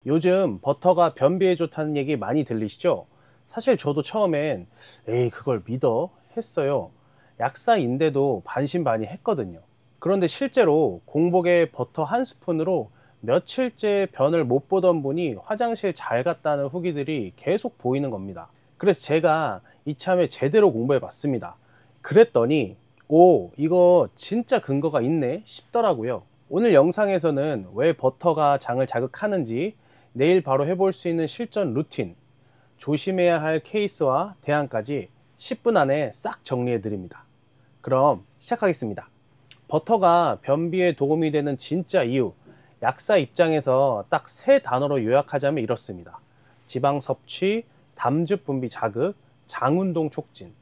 요즘 버터가 변비에 좋다는 얘기 많이 들리시죠? 사실 저도 처음엔 에이 그걸 믿어? 했어요. 약사인데도 반신반의했거든요. 그런데 실제로 공복에 버터 한 스푼으로 며칠째 변을 못 보던 분이 화장실 잘 갔다는 후기들이 계속 보이는 겁니다. 그래서 제가 이참에 제대로 공부해 봤습니다. 그랬더니 오 이거 진짜 근거가 있네 싶더라고요. 오늘 영상에서는 왜 버터가 장을 자극하는지, 내일 바로 해볼 수 있는 실전 루틴, 조심해야 할 케이스와 대안까지 10분 안에 싹 정리해 드립니다. 그럼 시작하겠습니다. 버터가 변비에 도움이 되는 진짜 이유, 약사 입장에서 딱 세 단어로 요약하자면 이렇습니다. 지방 섭취, 담즙 분비 자극, 장 운동 촉진.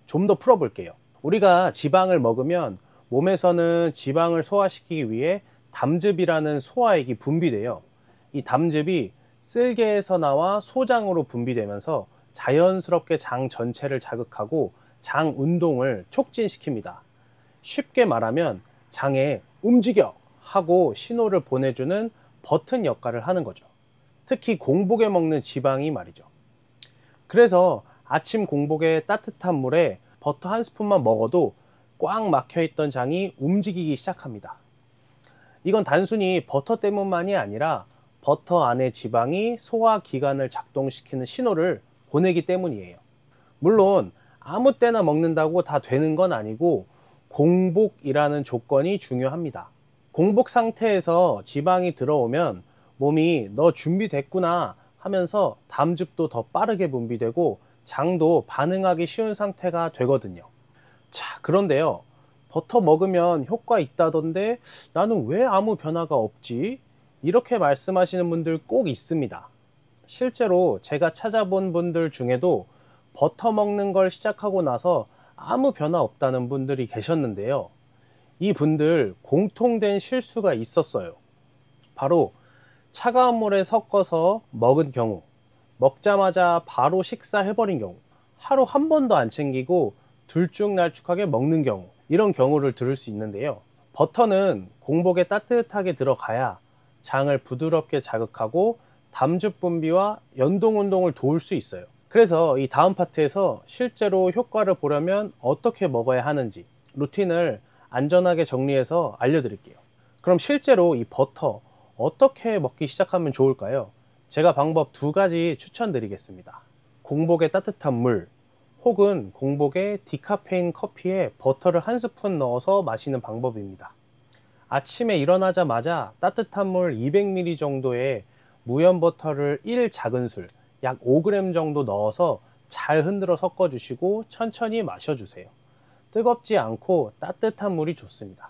좀 더 풀어볼게요. 우리가 지방을 먹으면 몸에서는 지방을 소화시키기 위해 담즙이라는 소화액이 분비돼요. 이 담즙이 쓸개에서 나와 소장으로 분비되면서 자연스럽게 장 전체를 자극하고 장 운동을 촉진시킵니다. 쉽게 말하면 장에 움직여 하고 신호를 보내주는 버튼 역할을 하는 거죠. 특히 공복에 먹는 지방이 말이죠. 그래서 아침 공복에 따뜻한 물에 버터 한 스푼만 먹어도 꽉 막혀 있던 장이 움직이기 시작합니다. 이건 단순히 버터 때문만이 아니라 버터 안의 지방이 소화기관을 작동시키는 신호를 보내기 때문이에요. 물론 아무 때나 먹는다고 다 되는 건 아니고 공복이라는 조건이 중요합니다. 공복 상태에서 지방이 들어오면 몸이 너 준비됐구나 하면서 담즙도 더 빠르게 분비되고 장도 반응하기 쉬운 상태가 되거든요. 자, 그런데요. 버터 먹으면 효과 있다던데 나는 왜 아무 변화가 없지? 이렇게 말씀하시는 분들 꼭 있습니다. 실제로 제가 찾아본 분들 중에도 버터 먹는 걸 시작하고 나서 아무 변화 없다는 분들이 계셨는데요. 이 분들 공통된 실수가 있었어요. 바로 차가운 물에 섞어서 먹은 경우, 먹자마자 바로 식사해버린 경우, 하루 한 번도 안 챙기고 들쭉날쭉하게 먹는 경우, 이런 경우를 들을 수 있는데요. 버터는 공복에 따뜻하게 들어가야 장을 부드럽게 자극하고 담즙 분비와 연동 운동을 도울 수 있어요. 그래서 이 다음 파트에서 실제로 효과를 보려면 어떻게 먹어야 하는지 루틴을 안전하게 정리해서 알려드릴게요. 그럼 실제로 이 버터 어떻게 먹기 시작하면 좋을까요? 제가 방법 두 가지 추천드리겠습니다. 공복에 따뜻한 물 혹은 공복에 디카페인 커피에 버터를 한 스푼 넣어서 마시는 방법입니다. 아침에 일어나자마자 따뜻한 물 200ml 정도의 무염 버터를 1 작은술, 약 5g 정도 넣어서 잘 흔들어 섞어 주시고 천천히 마셔주세요. 뜨겁지 않고 따뜻한 물이 좋습니다.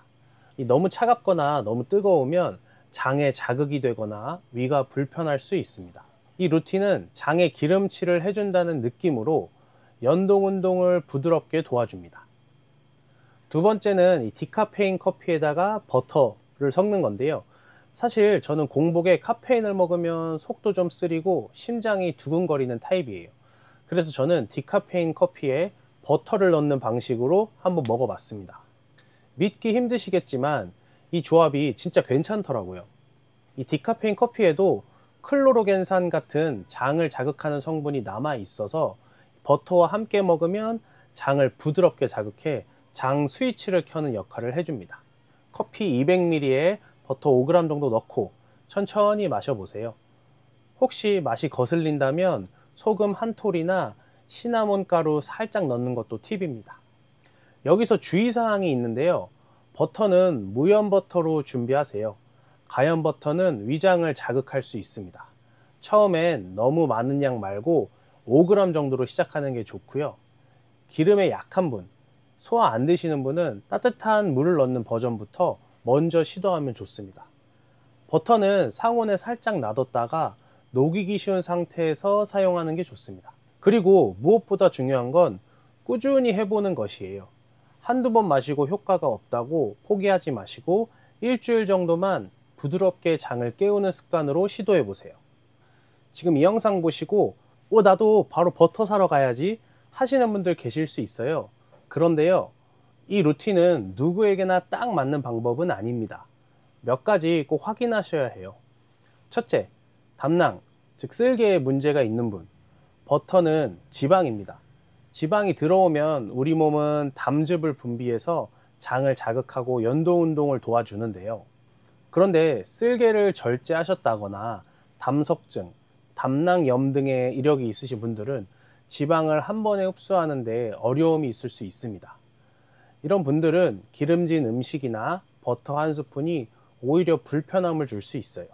너무 차갑거나 너무 뜨거우면 장에 자극이 되거나 위가 불편할 수 있습니다. 이 루틴은 장에 기름칠을 해준다는 느낌으로 연동 운동을 부드럽게 도와줍니다. 두 번째는 이 디카페인 커피에다가 버터를 섞는 건데요. 사실 저는 공복에 카페인을 먹으면 속도 좀 쓰리고 심장이 두근거리는 타입이에요. 그래서 저는 디카페인 커피에 버터를 넣는 방식으로 한번 먹어봤습니다. 믿기 힘드시겠지만 이 조합이 진짜 괜찮더라고요. 이 디카페인 커피에도 클로로겐산 같은 장을 자극하는 성분이 남아 있어서 버터와 함께 먹으면 장을 부드럽게 자극해 장 스위치를 켜는 역할을 해줍니다. 커피 200ml에 버터 5g 정도 넣고 천천히 마셔보세요. 혹시 맛이 거슬린다면 소금 한 톨이나 시나몬 가루 살짝 넣는 것도 팁입니다. 여기서 주의사항이 있는데요. 버터는 무염 버터로 준비하세요. 가염 버터는 위장을 자극할 수 있습니다. 처음엔 너무 많은 양 말고 5g 정도로 시작하는 게 좋고요. 기름에 약한 분, 소화 안 되시는 분은 따뜻한 물을 넣는 버전부터 먼저 시도하면 좋습니다. 버터는 상온에 살짝 놔뒀다가 녹이기 쉬운 상태에서 사용하는 게 좋습니다. 그리고 무엇보다 중요한 건 꾸준히 해보는 것이에요. 한두 번 마시고 효과가 없다고 포기하지 마시고 일주일 정도만 부드럽게 장을 깨우는 습관으로 시도해 보세요. 지금 이 영상 보시고 나도 바로 버터 사러 가야지 하시는 분들 계실 수 있어요. 그런데요, 이 루틴은 누구에게나 딱 맞는 방법은 아닙니다. 몇 가지 꼭 확인하셔야 해요. 첫째, 담낭, 즉 쓸개에 문제가 있는 분, 버터는 지방입니다. 지방이 들어오면 우리 몸은 담즙을 분비해서 장을 자극하고 연동 운동을 도와주는데요. 그런데 쓸개를 절제하셨다거나 담석증, 담낭염 등의 이력이 있으신 분들은 지방을 한 번에 흡수하는데 어려움이 있을 수 있습니다. 이런 분들은 기름진 음식이나 버터 한 스푼이 오히려 불편함을 줄 수 있어요.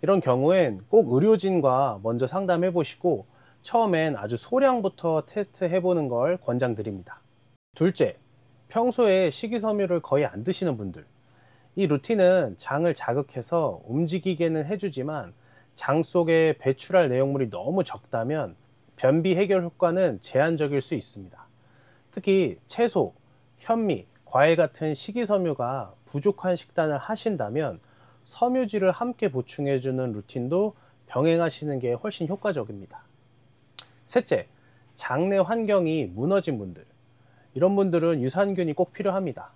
이런 경우엔 꼭 의료진과 먼저 상담해 보시고 처음엔 아주 소량부터 테스트해 보는 걸 권장드립니다. 둘째, 평소에 식이섬유를 거의 안 드시는 분들. 이 루틴은 장을 자극해서 움직이게는 해주지만 장 속에 배출할 내용물이 너무 적다면 변비 해결 효과는 제한적일 수 있습니다. 특히 채소, 현미, 과일 같은 식이섬유가 부족한 식단을 하신다면 섬유질을 함께 보충해주는 루틴도 병행하시는 게 훨씬 효과적입니다. 셋째, 장내 환경이 무너진 분들. 이런 분들은 유산균이 꼭 필요합니다.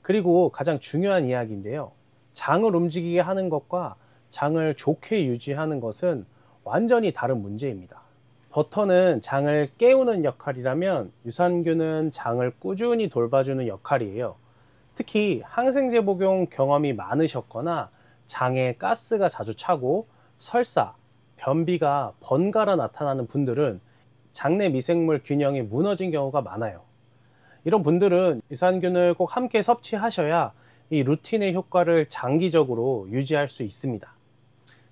그리고 가장 중요한 이야기인데요. 장을 움직이게 하는 것과 장을 좋게 유지하는 것은 완전히 다른 문제입니다. 버터는 장을 깨우는 역할이라면 유산균은 장을 꾸준히 돌봐주는 역할이에요. 특히 항생제 복용 경험이 많으셨거나 장에 가스가 자주 차고 설사, 변비가 번갈아 나타나는 분들은 장내 미생물 균형이 무너진 경우가 많아요. 이런 분들은 유산균을 꼭 함께 섭취하셔야 이 루틴의 효과를 장기적으로 유지할 수 있습니다.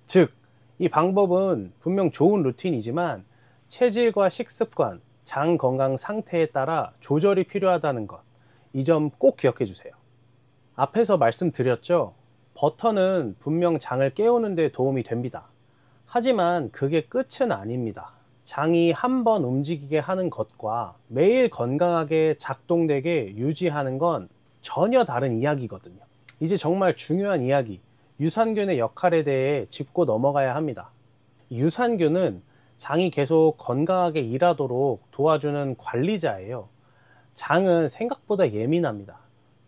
즉, 이 방법은 분명 좋은 루틴이지만 체질과 식습관, 장 건강 상태에 따라 조절이 필요하다는 것, 이 점 꼭 기억해 주세요. 앞에서 말씀드렸죠. 버터는 분명 장을 깨우는 데 도움이 됩니다. 하지만 그게 끝은 아닙니다. 장이 한 번 움직이게 하는 것과 매일 건강하게 작동되게 유지하는 건 전혀 다른 이야기거든요. 이제 정말 중요한 이야기, 유산균의 역할에 대해 짚고 넘어가야 합니다. 유산균은 장이 계속 건강하게 일하도록 도와주는 관리자예요. 장은 생각보다 예민합니다.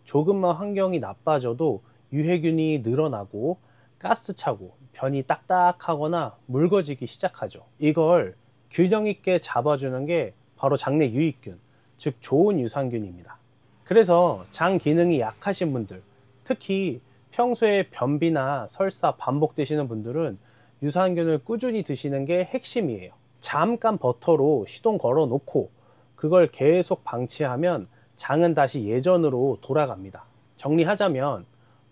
조금만 환경이 나빠져도 유해균이 늘어나고 가스 차고 변이 딱딱하거나 묽어지기 시작하죠. 이걸 균형 있게 잡아주는 게 바로 장내 유익균, 즉 좋은 유산균입니다. 그래서 장 기능이 약하신 분들, 특히 평소에 변비나 설사 반복되시는 분들은 유산균을 꾸준히 드시는 게 핵심이에요. 잠깐 버터로 시동 걸어 놓고 그걸 계속 방치하면 장은 다시 예전으로 돌아갑니다. 정리하자면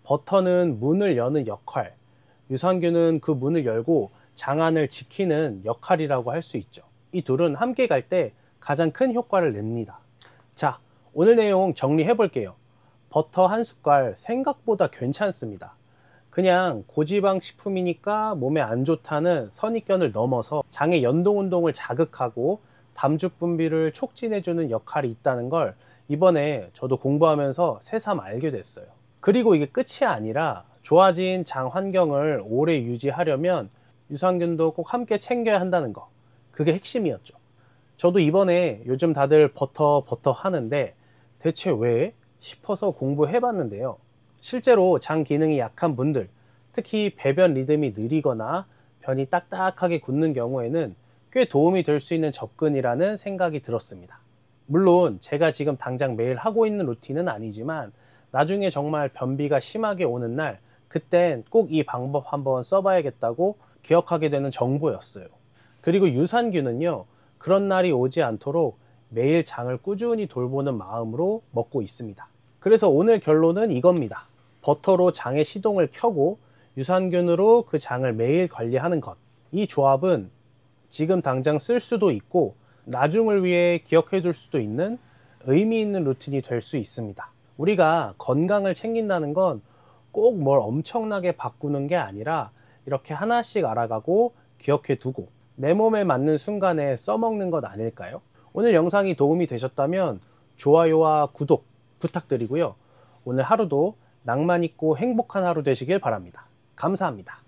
버터는 문을 여는 역할, 유산균은 그 문을 열고 장안을 지키는 역할이라고 할 수 있죠. 이 둘은 함께 갈 때 가장 큰 효과를 냅니다. 자, 오늘 내용 정리해 볼게요. 버터 한 숟갈 생각보다 괜찮습니다. 그냥 고지방 식품이니까 몸에 안 좋다는 선입견을 넘어서 장의 연동 운동을 자극하고 담즙 분비를 촉진해주는 역할이 있다는 걸 이번에 저도 공부하면서 새삼 알게 됐어요. 그리고 이게 끝이 아니라 좋아진 장 환경을 오래 유지하려면 유산균도 꼭 함께 챙겨야 한다는 거, 그게 핵심이었죠. 저도 이번에 요즘 다들 버터 하는데 대체 왜 싶어서 공부해 봤는데요. 실제로 장 기능이 약한 분들, 특히 배변 리듬이 느리거나 변이 딱딱하게 굳는 경우에는 꽤 도움이 될 수 있는 접근이라는 생각이 들었습니다. 물론 제가 지금 당장 매일 하고 있는 루틴은 아니지만 나중에 정말 변비가 심하게 오는 날, 그땐 꼭 이 방법 한번 써봐야겠다고 기억하게 되는 정보였어요. 그리고 유산균은요, 그런 날이 오지 않도록 매일 장을 꾸준히 돌보는 마음으로 먹고 있습니다. 그래서 오늘 결론은 이겁니다. 버터로 장의 시동을 켜고 유산균으로 그 장을 매일 관리하는 것. 이 조합은 지금 당장 쓸 수도 있고 나중을 위해 기억해 둘 수도 있는 의미 있는 루틴이 될 수 있습니다. 우리가 건강을 챙긴다는 건 꼭 뭘 엄청나게 바꾸는 게 아니라 이렇게 하나씩 알아가고 기억해 두고 내 몸에 맞는 순간에 써먹는 것 아닐까요? 오늘 영상이 도움이 되셨다면 좋아요와 구독 부탁드리고요. 오늘 하루도 낭만 있고 행복한 하루 되시길 바랍니다. 감사합니다.